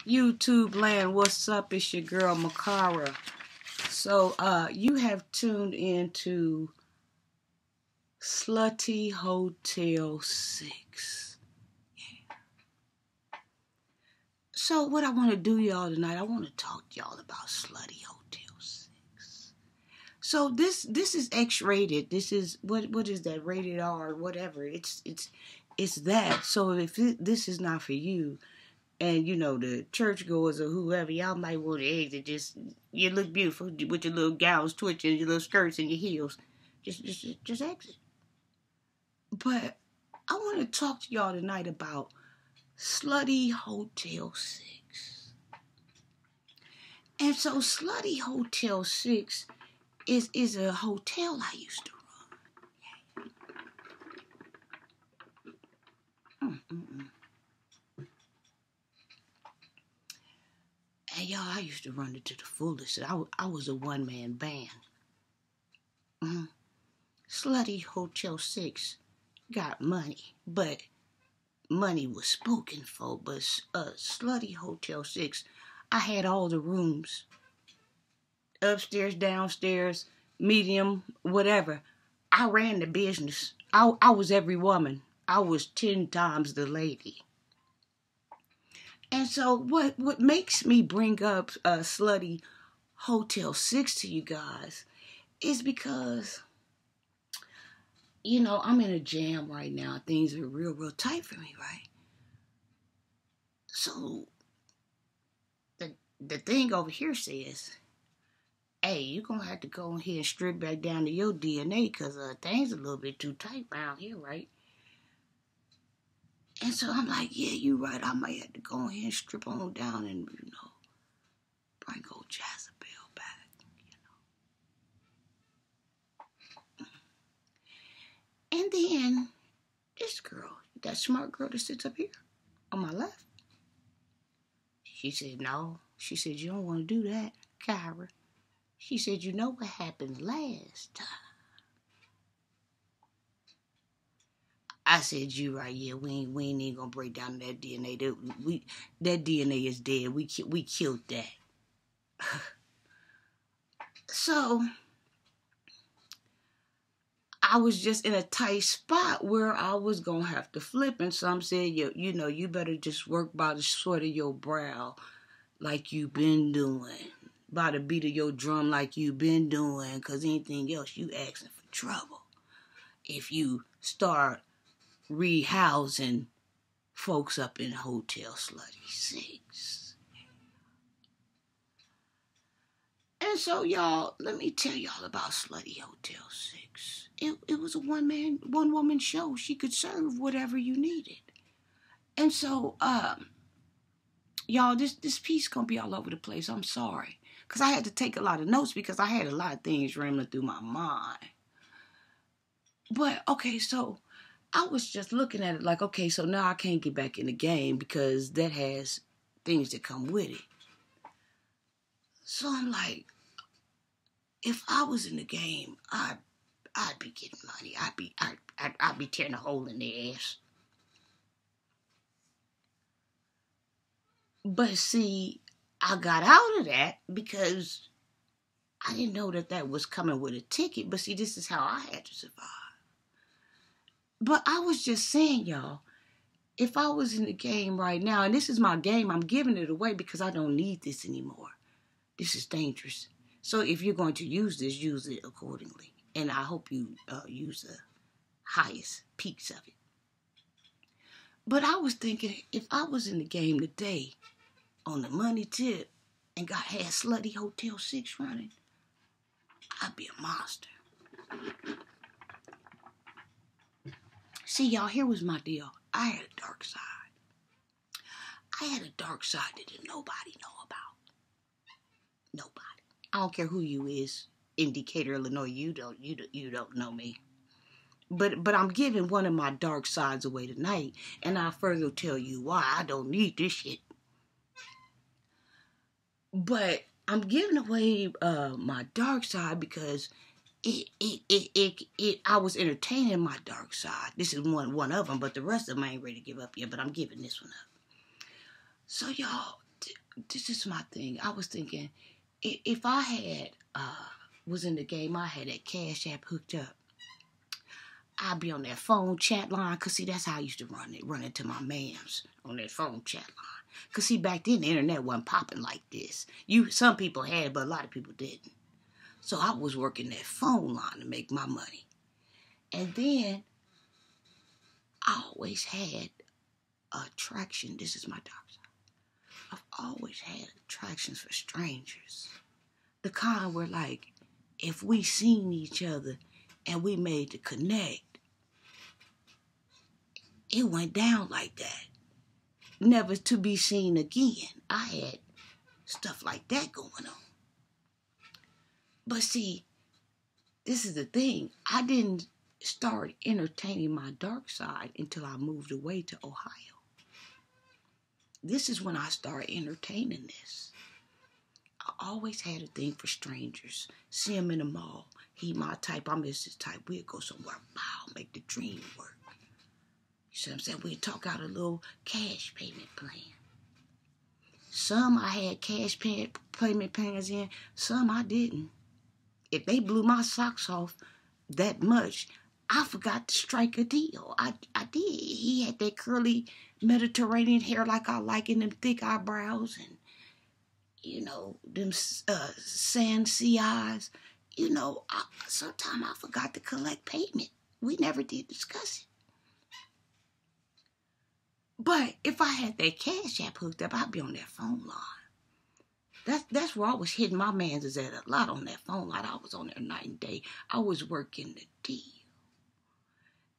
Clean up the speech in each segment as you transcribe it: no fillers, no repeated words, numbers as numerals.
YouTube land, what's up? It's your girl Makara. So you have tuned into Slutty Hotel 6. Yeah. So what I want to do, y'all, tonight, I want to talk to y'all about Slutty Hotel 6. So this is X-rated. This is what is that? Rated R, whatever. It's that. So if this is not for you, and you know the churchgoers or whoever, y'all might want to exit. Just you look beautiful with your little gowns twitching, your little skirts and your heels. Just exit. But I want to talk to y'all tonight about Slutty Hotel 6. And so Slutty Hotel 6 is a hotel I used to run. And y'all, I used to run it to the fullest. I was a one-man band. Slutty Hotel 6 got money, but money was spoken for. But Slutty Hotel 6, I had all the rooms. Upstairs, downstairs, medium, whatever. I ran the business. I was every woman. I was 10 times the lady. And so what makes me bring up Slutty Hotel 6 to you guys is because, you know, I'm in a jam right now. Things are real tight for me, right? So the thing over here says, hey, you're going to have to go ahead and strip back down to your DNA because things are a little bit too tight around here, right? And so I'm like, yeah, you're right. I might have to go ahead and strip on down and, you know, bring old Jezebel back, you know. And then this girl, that smart girl that sits up here on my left, she said, no. She said, you don't want to do that, Kyra. She said, you know what happened last time? I said, you right, yeah, we ain't even gonna break down that DNA. That DNA is dead. We killed that. So I was just in a tight spot where I was gonna have to flip, and some said, you know, you better just work by the sweat of your brow like you been doing, by the beat of your drum like you been doing, cause anything else you asking for trouble. If you start rehousing folks up in Hotel Slutty 6. And so, y'all, let me tell y'all about Slutty Hotel 6. It was a one woman show. She could serve whatever you needed. And so, y'all, this piece gonna be all over the place. I'm sorry. Because I had to take a lot of notes because I had a lot of things rambling through my mind. But, okay, so I was just looking at it like, okay, so now I can't get back in the game because that has things that come with it. So I'm like, if I was in the game, I'd be getting money. I'd be tearing a hole in their ass. But see, I got out of that because I didn't know that was coming with a ticket. But see, this is how I had to survive. But I was just saying, y'all, if I was in the game right now, and this is my game, I'm giving it away because I don't need this anymore. This is dangerous. So if you're going to use this, use it accordingly. And I hope you use the highest peaks of it. But I was thinking, if I was in the game today on the money tip and had Slutty Hotel 6 running, I'd be a monster. See, y'all, here was my deal. I had a dark side. I had a dark side that didn't nobody know about. Nobody. I don't care who you is. In Decatur, Illinois, you don't know me. But I'm giving one of my dark sides away tonight, and I'll further tell you why I don't need this shit. But I'm giving away my dark side because I was entertaining my dark side. This is one of them, but the rest of them I ain't ready to give up yet, but I'm giving this one up. So y'all, this is my thing. I was thinking, if I had was in the game, I had that Cash App hooked up. I'd be on that phone chat line, cause see that's how I used to run into my mams on that phone chat line. Cause see back then the internet wasn't popping like this. Some people had it, but a lot of people didn't. So I was working that phone line to make my money. And then I always had attraction. This is my dark side. I've always had attractions for strangers. The kind where like if we seen each other and we made the connect, it went down like that. Never to be seen again. I had stuff like that going on. But see, this is the thing. I didn't start entertaining my dark side until I moved away to Ohio. This is when I started entertaining this. I always had a thing for strangers. See him in the mall. He my type, I'm his type. We'd go somewhere, wow, make the dream work. You see what I'm saying? We'd talk out a little cash payment plan. Some I had cash payment plans in, some I didn't. If they blew my socks off that much, I forgot to strike a deal. I did. He had that curly Mediterranean hair like I like, and them thick eyebrows, and them sand sea eyes. Sometimes I forgot to collect payment. We never did discuss it. But if I had that Cash App hooked up, I'd be on that phone line. That's where I was hitting my mans at a lot, on that phone line. I was on there night and day. I was working the deal.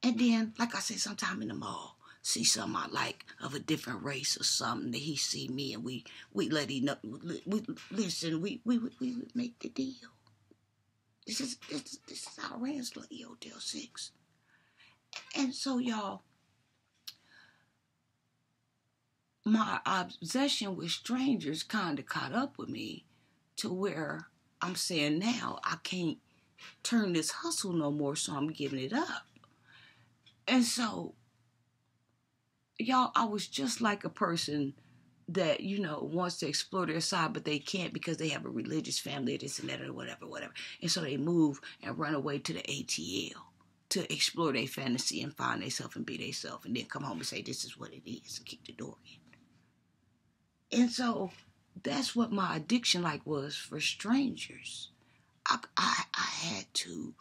And then, like I said, sometime in the mall, see something I like of a different race or something, that he see me and we let him know. We would make the deal. This is how I ran Slutty Hotel 6. And so, y'all, my obsession with strangers kind of caught up with me to where I'm saying now I can't turn this hustle no more, so I'm giving it up. And so, y'all, I was just like a person that, wants to explore their side, but they can't because they have a religious family or this and that or whatever. And so they move and run away to the ATL to explore their fantasy and find themselves and be themselves, and then come home and say, this is what it is, and kick the door in. And so that's what my addiction was for strangers. I had to.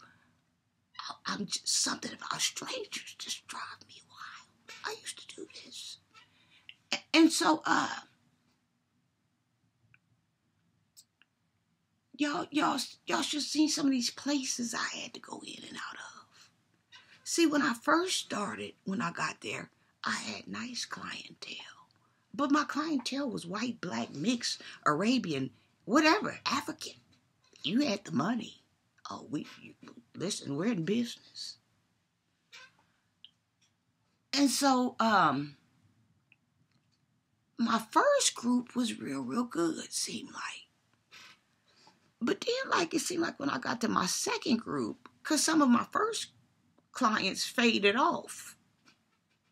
I'm just, something about strangers just drive me wild. I used to do this, and so y'all should see some of these places I had to go in and out of. See, when I first started, when I got there, I had nice clientele. But my clientele was white, black, mixed, Arabian, whatever, African. You had the money. Oh, listen, we're in business. And so, my first group was real good, seemed like. But then, it seemed like when I got to my second group, because some of my first clients faded off.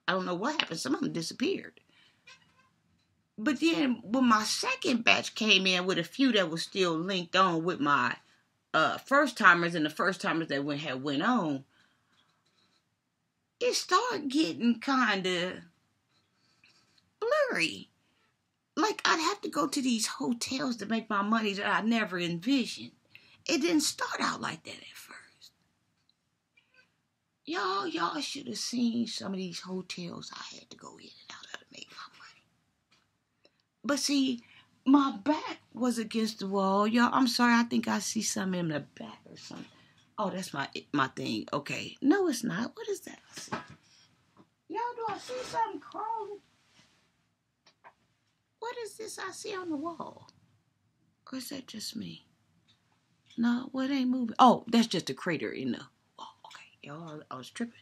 I don't know what happened. Some of them disappeared. But then when my second batch came in with a few that was still linked on with my first timers and the first timers that went on, it started getting kind of blurry. Like I'd have to go to these hotels to make my money that I never envisioned. It didn't start out like that at first. Y'all should have seen some of these hotels I had to go in and out of to make my money. But see, my back was against the wall. Y'all, I'm sorry, I think I see something in the back or something. Oh, that's my thing. Okay. No, it's not. What is that I see? Y'all, do I see something crawling? What is this I see on the wall? Or is that just me? No, well, it ain't moving. Oh, that's just a crater in the wall. Okay, y'all, I was tripping.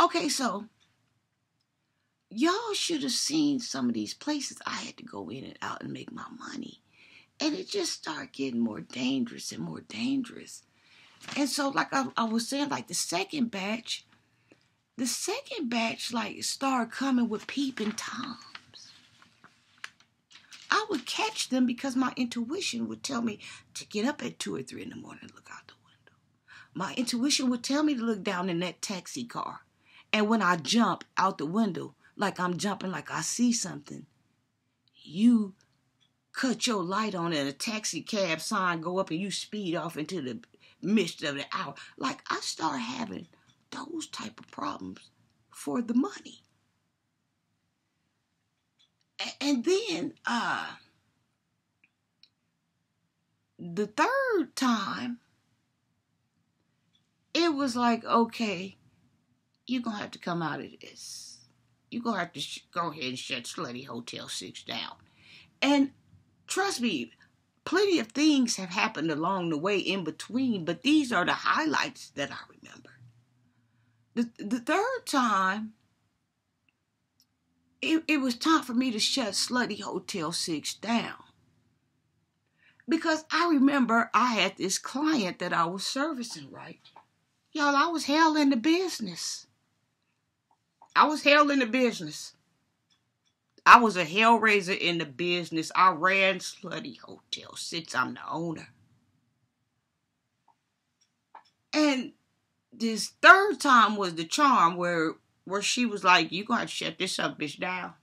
Okay, so y'all should have seen some of these places I had to go in and out and make my money. And it just started getting more dangerous and more dangerous. And so, like I was saying, the second batch, started coming with peeping Toms. I would catch them because my intuition would tell me to get up at 2 or 3 in the morning and look out the window. My intuition would tell me to look down in that taxi car. And when I jump out the window, like I'm jumping, like I see something, you cut your light on and a taxi cab sign go up and you speed off into the midst of the hour. Like I start having those type of problems for the money. And then the third time, it was like, okay, you're going to have to come out of this. You're going to have to go ahead and shut Slutty Hotel 6 down. And trust me, plenty of things have happened along the way in between, but these are the highlights that I remember. The third time, it was time for me to shut Slutty Hotel 6 down. Because I remember I had this client that I was servicing, right? Y'all, I was hell in the business. I was a hellraiser in the business. I ran Slutty Hotel 6. I'm the owner. And this third time was the charm where she was like, you gonna have to shut this up, bitch, down.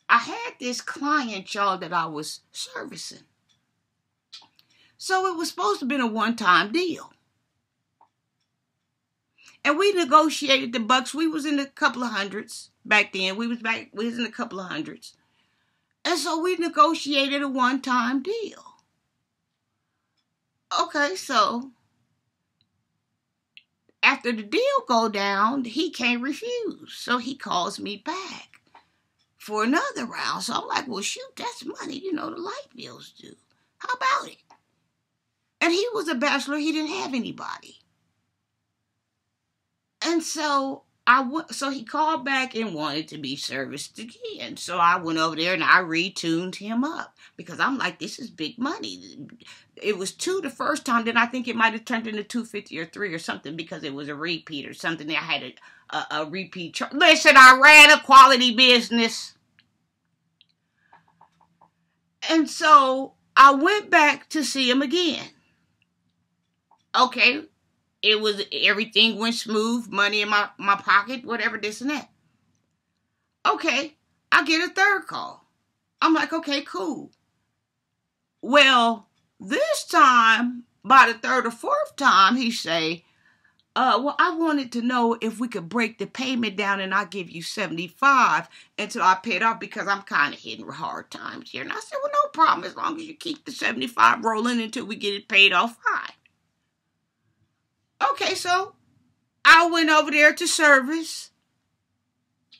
I had this client, y'all, that I was servicing. So it was supposed to have been a one-time deal. And we negotiated the bucks. We was in a couple of hundreds back then. We was in a couple of hundreds. And so we negotiated a one-time deal. Okay, so after the deal go down, he can't refuse. So he calls me back for another round. So I'm like, well, shoot, that's money. You know, the light bills do. How about it? And he was a bachelor. He didn't have anybody. And so he called back and wanted to be serviced again. So I went over there and I retuned him up because I'm like, this is big money. It was 2 the first time. Then I think it might have turned into 250 or 3 or something because it was a repeat or something. I had a repeat. Listen, I ran a quality business. And so I went back to see him again. Okay. Everything went smooth, money in my pocket, whatever, this and that. Okay, I get a third call. I'm like, okay, cool. Well, this time, by the third or fourth time, he say, well, I wanted to know if we could break the payment down and I'll give you 75 until I pay it off because I'm kind of hitting hard times here. And I said, well, no problem, as long as you keep the 75 rolling until we get it paid off, fine. Okay, so I went over there to service.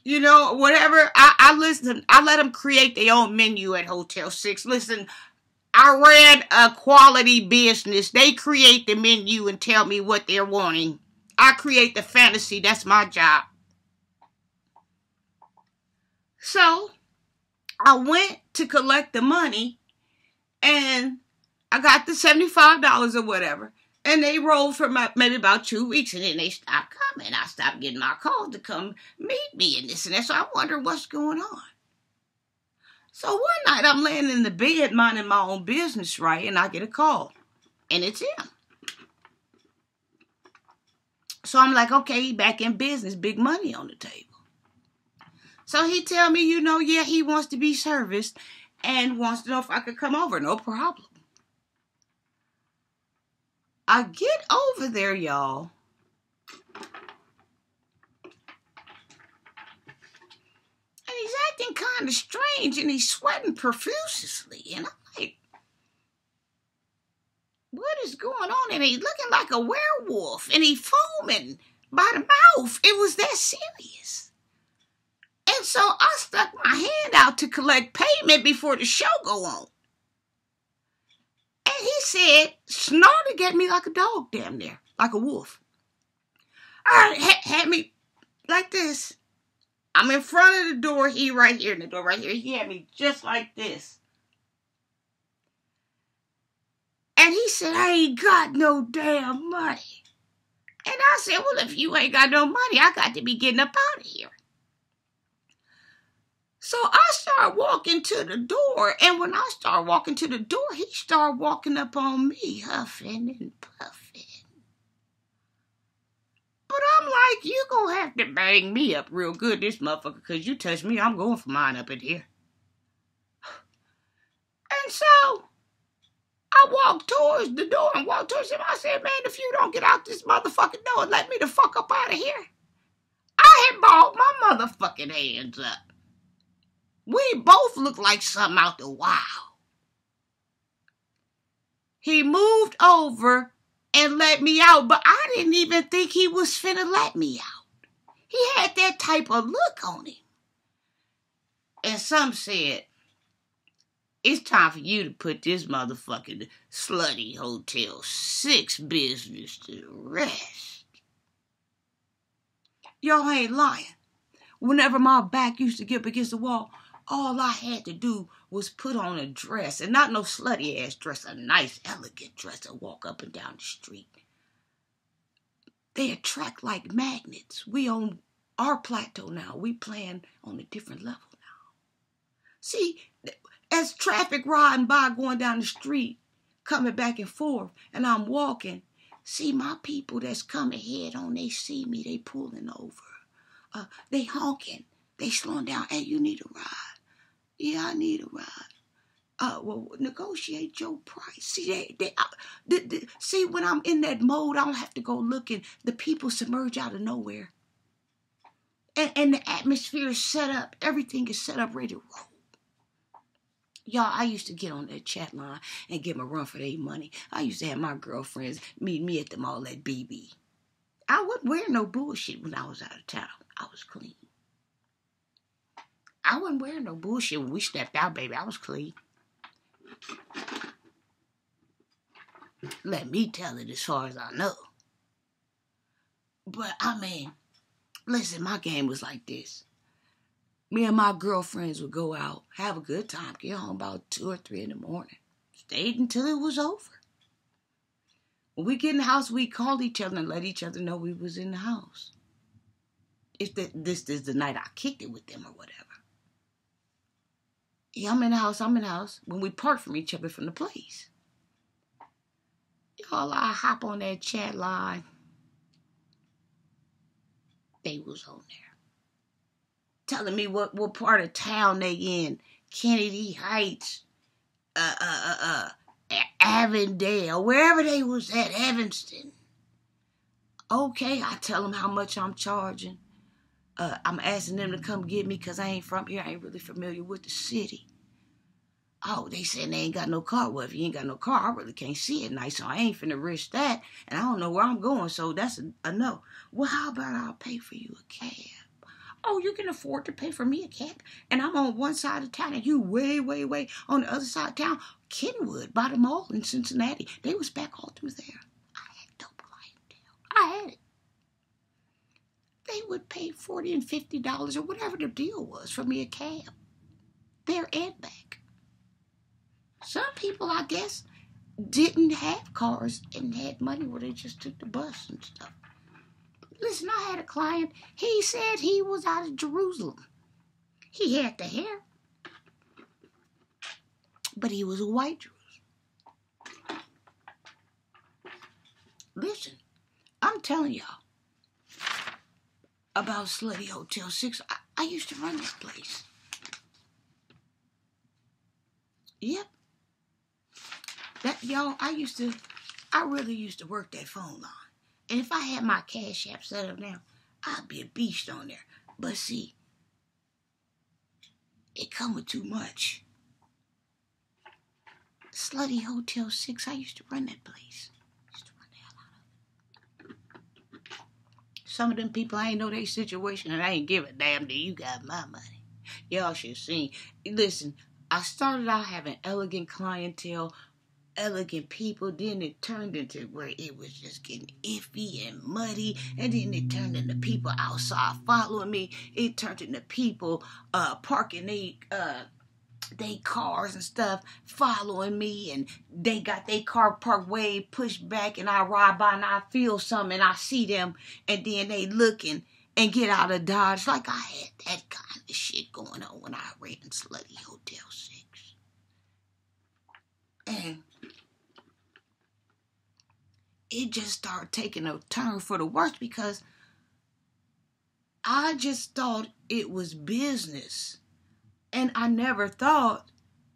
You know, whatever. I listened. I let them create their own menu at Hotel 6. Listen, I ran a quality business. They create the menu and tell me what they're wanting. I create the fantasy. That's my job. So I went to collect the money and I got the $75 or whatever. And they rolled for maybe about 2 weeks, and then they stopped coming. I stopped getting my calls to come meet me and this and that. So I wonder what's going on. So one night I'm laying in the bed minding my own business, right? And I get a call, and it's him. So I'm like, okay, he back in business, big money on the table. So he tell me, you know, yeah, he wants to be serviced and wants to know if I could come over. No problem. I get over there, y'all. And he's acting kind of strange and he's sweating profusely. And I'm like, what is going on? And he's looking like a werewolf and he's foaming by the mouth. It was that serious. And so I stuck my hand out to collect payment before the show go on. And he said, snorted at me like a dog damn near, like a wolf. Had me like this. I'm in front of the door. He right here in the door right here. He had me just like this. And he said, I ain't got no damn money. And I said, well, if you ain't got no money, I got to be getting up out of here. So I started walking to the door, and when I started walking to the door, he started walking up on me, huffing and puffing. But I'm like, you gonna have to bang me up real good, this motherfucker, because you touch me, I'm going for mine up in here. And so I walked towards the door and walked towards him. I said, man, if you don't get out this motherfucking door and let me the fuck up out of here, I had balled my motherfucking hands up. We both looked like something out the wild. He moved over and let me out, but I didn't even think he was finna let me out. He had that type of look on him. And some said, it's time for you to put this motherfucking Slutty Hotel 6 business to rest. Y'all ain't lying. Whenever my back used to get up against the wall, all I had to do was put on a dress, and not no slutty ass dress, a nice, elegant dress, and walk up and down the street. They attract like magnets. We on our plateau now. We playing on a different level now. See, as traffic riding by, going down the street, coming back and forth, and I'm walking, see my people that's coming head on, they see me, they pulling over. They honking, they slowing down. Hey, you need a ride? Yeah, I need a ride. Well, negotiate your price. See, see, when I'm in that mode, I don't have to go looking. The people submerge out of nowhere. And the atmosphere is set up. Everything is set up, ready to roll. Y'all, I used to get on that chat line and give them a run for their money. I used to have my girlfriends meet me at the mall at BB. I wouldn't wear no bullshit when I was out of town. I was clean. I wasn't wearing no bullshit when we stepped out, baby. I was clean. Let me tell it as far as I know. But, I mean, listen, my game was like this. Me and my girlfriends would go out, have a good time, get home about 2 or 3 in the morning. Stayed until it was over. When we get in the house, we called each other and let each other know we was in the house. If this is the night I kicked it with them or whatever. Yeah, I'm in the house. When we part from each other from the place. Y'all, I hop on that chat line. They was on there. Telling me what part of town they in. Kennedy Heights. Avondale. Wherever they was at. Evanston. Okay, I tell them how much I'm charging. I'm asking them to come get me because I ain't from here. I ain't really familiar with the city. Oh, they saying they ain't got no car. Well, if you ain't got no car, I really can't see it nice, so I ain't finna risk that. And I don't know where I'm going, so that's a no. Well, how about I'll pay for you a cab? Oh, you can afford to pay for me a cab? And I'm on one side of town, and you way, way, way on the other side of town. Kenwood, by the mall in Cincinnati. They was back all through there. I had dope clientele. I had it. They would pay $40 and $50 or whatever the deal was for me a cab. There and back. Some people, I guess, didn't have cars and had money where they just took the bus and stuff. Listen, I had a client. He said he was out of Jerusalem. He had the hair, but he was a white Jerusalem. Listen, I'm telling y'all about Slutty Hotel 6. I used to run that place. Yep. That, y'all, I really used to work that phone line. And if I had my Cash App set up now, I'd be a beast on there. But see, it come with too much. Slutty Hotel 6, I used to run that place. I used to run the hell out of it. Some of them people, I ain't know their situation, and I ain't give a damn till you got my money. Y'all should see. Listen, I started out having elegant clientele, elegant people, then it turned into where it was just getting iffy and muddy, and then it turned into people outside following me. It turned into people parking they cars and stuff following me, and they got their car parked way pushed back, and I ride by and I feel something and I see them, and then they looking, and get out of Dodge. Like I had that kind of shit going on when I ran Slutty Hotel 6. And it just started taking a turn for the worse because I just thought it was business. And I never thought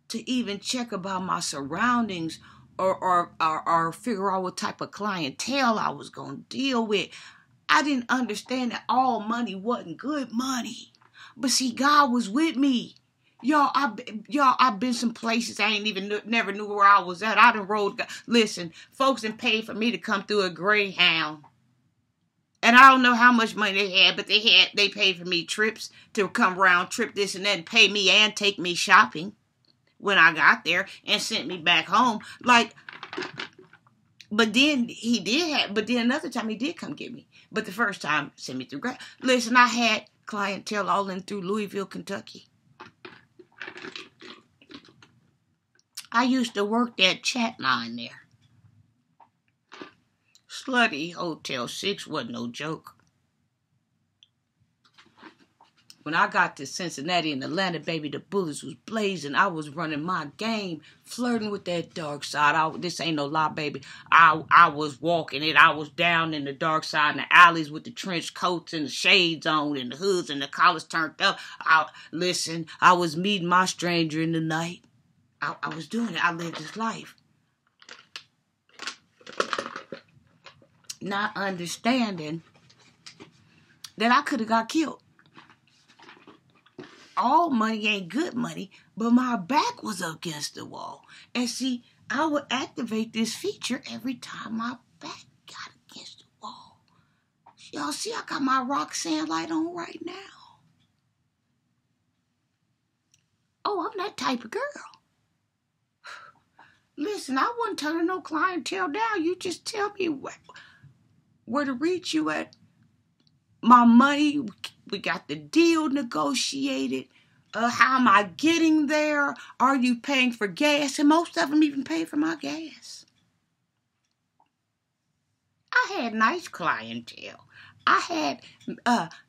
to even check about my surroundings or figure out what type of clientele I was going to deal with. I didn't understand that all money wasn't good money. But see, God was with me. Y'all, I've been some places I ain't even never knew where I was at. I done rode. Listen, folks done paid for me to come through a Greyhound. And I don't know how much money they had, but they paid for me trips to come round trip this and that and pay me and take me shopping when I got there and sent me back home. Like, but then another time he did come get me. But the first time, sent me through. Listen, I had clientele all in through Louisville, Kentucky. I used to work that chat line there. Slutty Hotel 6 wasn't no joke. When I got to Cincinnati and Atlanta, baby, the bullets was blazing. I was running my game, flirting with that dark side. This ain't no lie, baby. I was walking it. I was down in the dark side in the alleys with the trench coats and the shades on and the hoods and the collars turned up. Listen, I was meeting my stranger in the night. I was doing it. I lived this life. Not understanding that I could have got killed. All money ain't good money, but my back was up against the wall. And see, I would activate this feature every time my back got against the wall. Y'all see, I got my Roxanne light on right now. Oh, I'm that type of girl. Listen, I wasn't turning no clientele down. You just tell me where to reach you at. My money, we got the deal negotiated. How am I getting there? Are you paying for gas? And most of them even pay for my gas. I had nice clientele. I had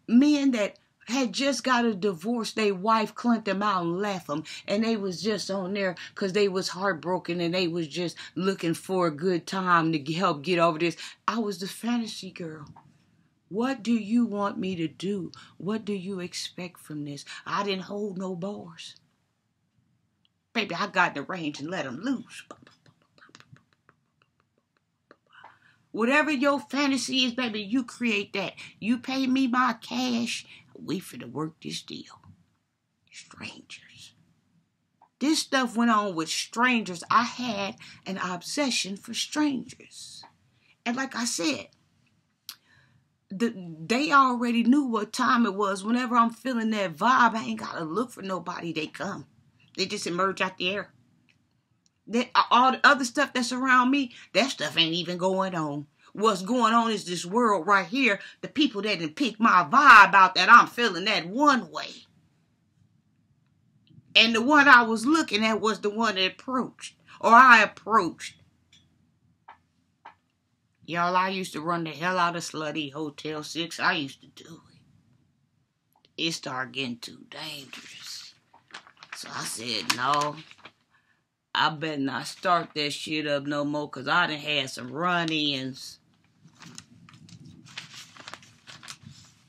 men that had just got a divorce. Their wife clamped them out and left them. And they was just on there because they was heartbroken and they was just looking for a good time to help get over this. I was the fantasy girl. What do you want me to do? What do you expect from this? I didn't hold no bars. Baby, I got the range and let them loose. Whatever your fantasy is, baby, you create that. You pay me my cash. We finna work this deal. Strangers. This stuff went on with strangers. I had an obsession for strangers. And like I said, they already knew what time it was. Whenever I'm feeling that vibe, I ain't got to look for nobody. They come. They just emerge out the air. All the other stuff that's around me, that stuff ain't even going on. What's going on is this world right here. The people that didn't pick my vibe out that I'm feeling that one way. And the one I was looking at was the one that approached. Or I approached. Y'all, I used to run the hell out of Slutty Hotel 6. I used to do it. It started getting too dangerous. So I said, no. I better not start that shit up no more because I done had some run-ins.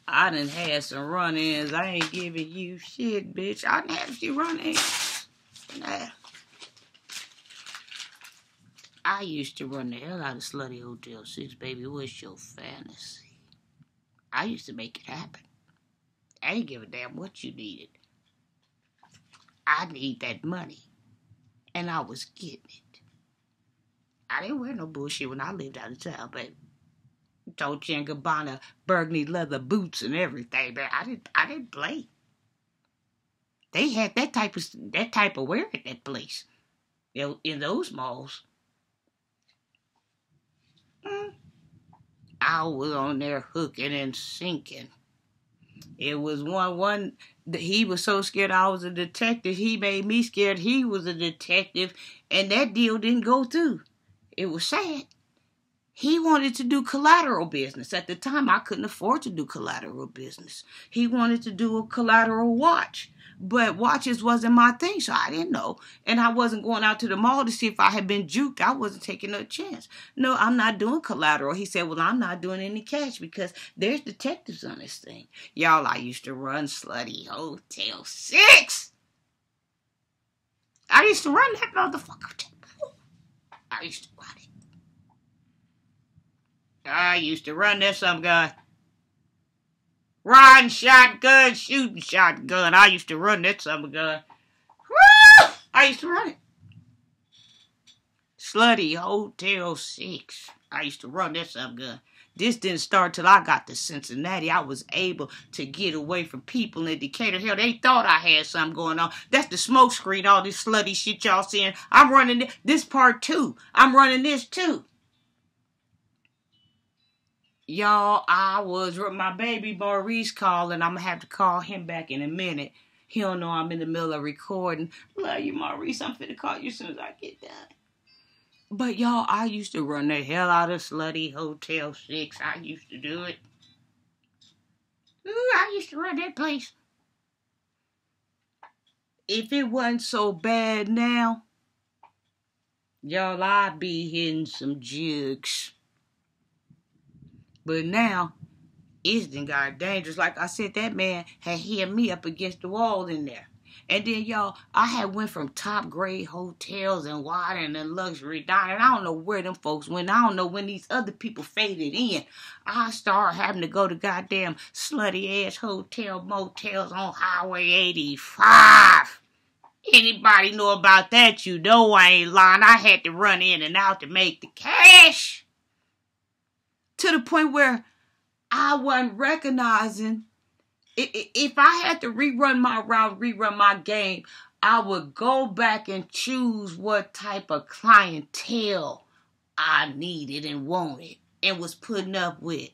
I ain't giving you shit, bitch. I done had a few run-ins. Nah. I used to run the hell out of Slutty Hotel 6, baby. What's your fantasy? I used to make it happen. I ain't give a damn what you needed. I need that money. And I was getting it. I didn't wear no bullshit when I lived out of town, baby. Dolce & Gabbana, burgundy leather boots and everything, but I didn't play. They had that type of wear at that place. In those malls. I was on there hooking and sinking. It was one, he was so scared I was a detective. He made me scared he was a detective. And that deal didn't go through. It was sad. He wanted to do collateral business. At the time, I couldn't afford to do collateral business. He wanted to do a collateral watch. But watches wasn't my thing, so I didn't know. And I wasn't going out to the mall to see if I had been juked. I wasn't taking a chance. No, I'm not doing collateral. He said, well, I'm not doing any cash because there's detectives on this thing. Y'all, I used to run Slutty Hotel 6. I used to run that motherfucker. I used to run it. I used to run that some guy. Riding shotgun, shooting shotgun. I used to run that summer gun. Woo! I used to run it. Slutty Hotel 6. I used to run that summer gun. This didn't start till I got to Cincinnati. I was able to get away from people in Decatur. Hell, they thought I had something going on. That's the smoke screen, all this slutty shit y'all seeing. I'm running this part too. I'm running this too. Y'all, my baby Maurice calling. I'm going to have to call him back in a minute. He don't know I'm in the middle of recording. Love you, Maurice. I'm finna call you as soon as I get done. But y'all, I used to run the hell out of Slutty Hotel 6. I used to do it. Ooh, I used to run that place. If it wasn't so bad now, y'all, I'd be hitting some jigs. But now, it's done got dangerous. Like I said, that man had hit me up against the wall in there. And then, y'all, I had went from top grade hotels and water and luxury dining. I don't know where them folks went. I don't know when these other people faded in. I started having to go to goddamn slutty ass hotel motels on Highway 85. Anybody know about that? You know I ain't lying. I had to run in and out to make the cash. To the point where I wasn't recognizing. If I had to rerun my route, rerun my game, I would go back and choose what type of clientele I needed and wanted and was putting up with.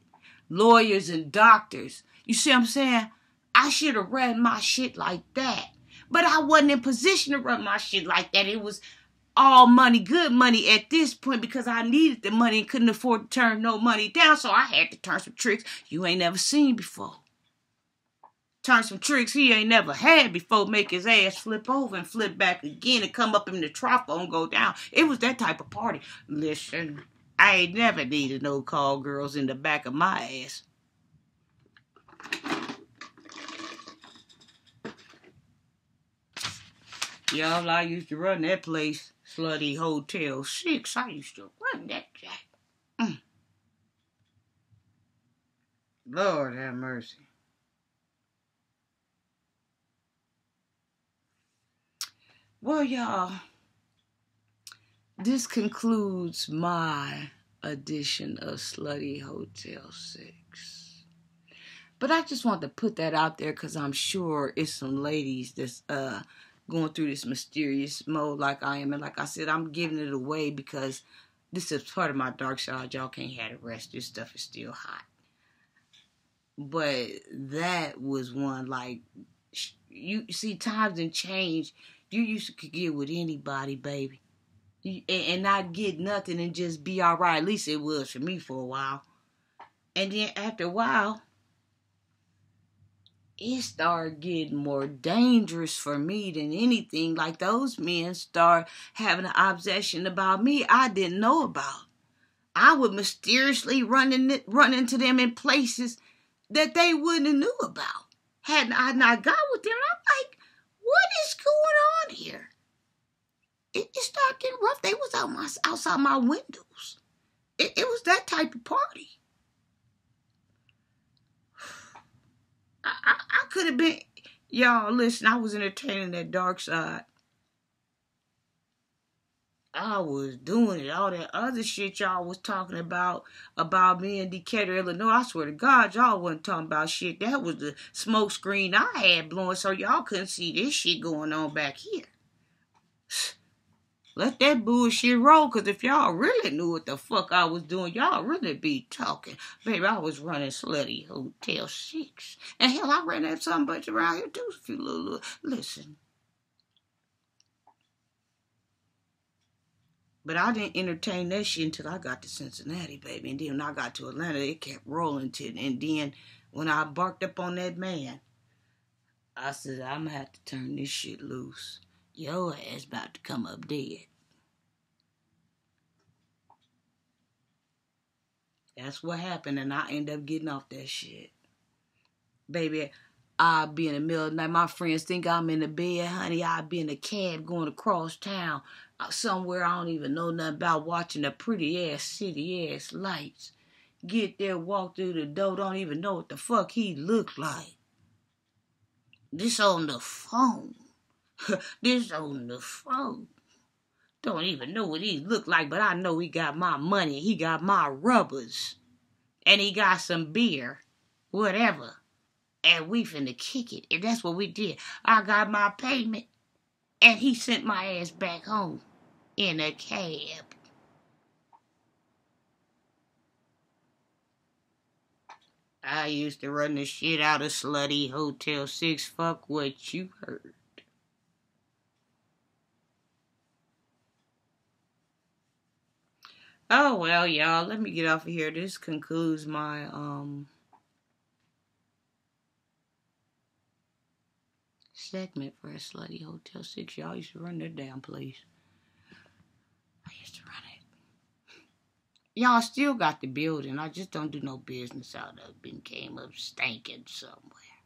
Lawyers and doctors. You see what I'm saying? I should have ran my shit like that. But I wasn't in position to run my shit like that. It was all money, good money at this point because I needed the money and couldn't afford to turn no money down. So I had to turn some tricks you ain't never seen before. Turn some tricks he ain't never had before, make his ass flip over and flip back again and come up in the trafo and go down. It was that type of party. Listen, I ain't never needed no call girls in the back of my ass. Y'all, I used to run that place, Slutty Hotel 6. I used to run that jack. Lord have mercy. Well, y'all, this concludes my edition of Slutty Hotel 6. But I just want to put that out there because I'm sure it's some ladies that's going through this mysterious mode like I am. And like I said, I'm giving it away because this is part of my dark side. Y'all can't have the rest. This stuff is still hot. But that was one, like, you see, times and change. You used to get with anybody, baby. And not get nothing and just be all right. At least it was for me for a while. And then after a while, it started getting more dangerous for me than anything. Like those men start having an obsession about me I didn't know about. I would mysteriously run into them in places that they wouldn't have knew about. Had I not got with them, I'm like, what is going on here? It started getting rough. They was outside my windows. It was that type of party. I could have been, y'all, listen, I was entertaining that dark side. I was doing it. All that other shit y'all was talking about me in Decatur, Illinois. I swear to God, y'all wasn't talking about shit. That was the smoke screen I had blowing so y'all couldn't see this shit going on back here. Let that bullshit roll, because if y'all really knew what the fuck I was doing, y'all really be talking. Baby, I was running Slutty Hotel 6. And hell, I ran that some bunch around here too. A few little, listen. But I didn't entertain that shit until I got to Cincinnati, baby. And then when I got to Atlanta, it kept rolling to. And then when I barked up on that man, I said, I'm going to have to turn this shit loose. Your ass about to come up dead. That's what happened, and I ended up getting off that shit. Baby, I'll be in the middle of the night. My friends think I'm in the bed, honey. I'll be in a cab going across town somewhere I don't even know nothing about, watching the pretty-ass city-ass lights. Get there, walk through the door, don't even know what the fuck he looked like. This on the phone. This on the phone. Don't even know what he looked like, but I know he got my money. He got my rubbers. And he got some beer. Whatever. And we finna kick it. And that's what we did. I got my payment. And he sent my ass back home. In a cab. I used to run the shit out of Slutty Hotel 6. Fuck what you heard. Oh, well, y'all, let me get off of here. This concludes my, segment for a Slutty Hotel 6. Y'all used to run that damn place. I used to run it. Y'all still got the building. I just don't do no business out of it. Came up stinking somewhere.